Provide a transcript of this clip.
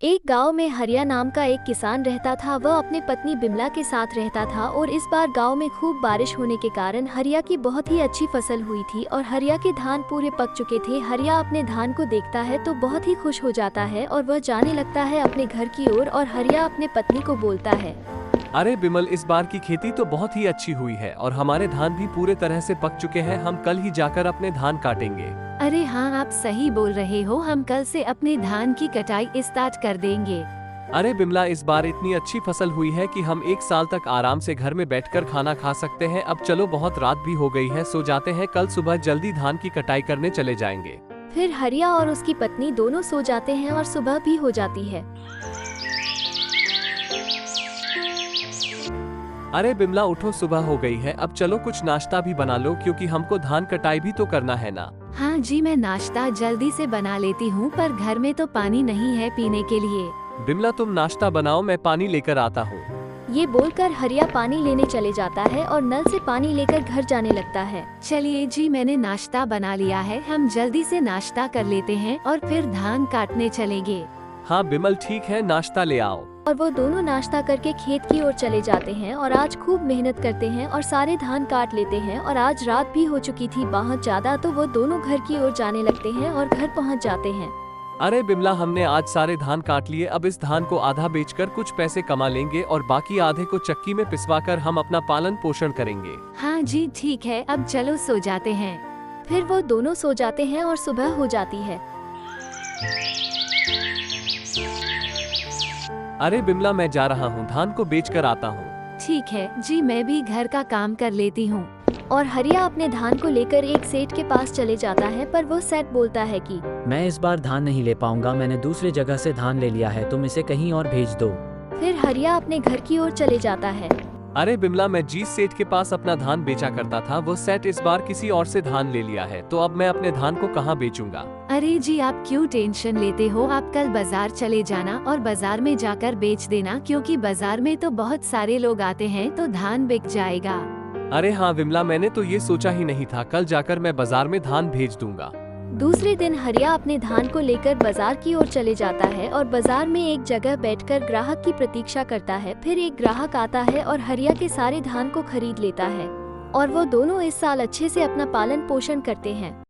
एक गांव में हरिया नाम का एक किसान रहता था। वह अपनी पत्नी बिमला के साथ रहता था और इस बार गांव में खूब बारिश होने के कारण हरिया की बहुत ही अच्छी फसल हुई थी और हरिया के धान पूरे पक चुके थे। हरिया अपने धान को देखता है तो बहुत ही खुश हो जाता है और वह जाने लगता है अपने घर की ओर और हरिया अपने पत्नी को बोलता है, अरे बिमल, इस बार की खेती तो बहुत ही अच्छी हुई है और हमारे धान भी पूरे तरह से पक चुके हैं। हम कल ही जाकर अपने धान काटेंगे। अरे हाँ, आप सही बोल रहे हो। हम कल से अपने धान की कटाई स्टार्ट कर देंगे। अरे बिमला, इस बार इतनी अच्छी फसल हुई है कि हम 1 साल तक आराम से घर में बैठकर खाना खा सकते हैं। अब चलो, बहुत रात भी हो गई है, सो जाते हैं। कल सुबह जल्दी धान की कटाई करने चले जाएंगे। फिर हरिया और उसकी पत्नी दोनों सो जाते हैं और सुबह भी हो जाती है। अरे बिमला, उठो, सुबह हो गई है। अब चलो कुछ नाश्ता भी बना लो, क्योंकि हमको धान कटाई भी तो करना है ना। हाँ जी, मैं नाश्ता जल्दी से बना लेती हूँ, पर घर में तो पानी नहीं है पीने के लिए। बिमला, तुम नाश्ता बनाओ, मैं पानी लेकर आता हूँ। ये बोलकर हरिया पानी लेने चले जाता है और नल से पानी लेकर घर जाने लगता है। चलिए जी, मैंने नाश्ता बना लिया है। हम जल्दी से नाश्ता कर लेते हैं और फिर धान काटने चलेंगे। हाँ बिमल, ठीक है, नाश्ता ले आओ। और वो दोनों नाश्ता करके खेत की ओर चले जाते हैं और आज खूब मेहनत करते हैं और सारे धान काट लेते हैं। और आज रात भी हो चुकी थी बहुत ज्यादा, तो वो दोनों घर की ओर जाने लगते हैं और घर पहुंच जाते हैं। अरे बिमला, हमने आज सारे धान काट लिए। अब इस धान को आधा बेचकर कुछ पैसे कमा लेंगे और बाकी आधे को चक्की में पिसवाकर हम अपना पालन पोषण करेंगे। हाँ जी, ठीक है, अब चलो सो जाते हैं। फिर वो दोनों सो जाते हैं और सुबह हो जाती है। अरे बिमला, मैं जा रहा हूँ, धान को बेच कर आता हूँ। ठीक है जी, मैं भी घर का काम कर लेती हूँ। और हरिया अपने धान को लेकर एक सेठ के पास चले जाता है, पर वो सेठ बोलता है कि मैं इस बार धान नहीं ले पाऊंगा। मैंने दूसरी जगह से धान ले लिया है, तुम इसे कहीं और भेज दो। फिर हरिया अपने घर की ओर चले जाता है। अरे बिमला, मैं जिस सेठ के पास अपना धान बेचा करता था, वो सेठ इस बार किसी और से धान ले लिया है, तो अब मैं अपने धान को कहाँ बेचूंगा। अरे जी, आप क्यों टेंशन लेते हो? आप कल बाजार चले जाना और बाजार में जाकर बेच देना, क्योंकि बाजार में तो बहुत सारे लोग आते हैं, तो धान बिक जाएगा। अरे हाँ विमला, मैंने तो ये सोचा ही नहीं था। कल जाकर मैं बाजार में धान भेज दूंगा। दूसरे दिन हरिया अपने धान को लेकर बाजार की ओर चले जाता है और बाजार में एक जगह बैठकर ग्राहक की प्रतीक्षा करता है। फिर एक ग्राहक आता है और हरिया के सारे धान को खरीद लेता है और वो दोनों इस साल अच्छे से अपना पालन पोषण करते हैं।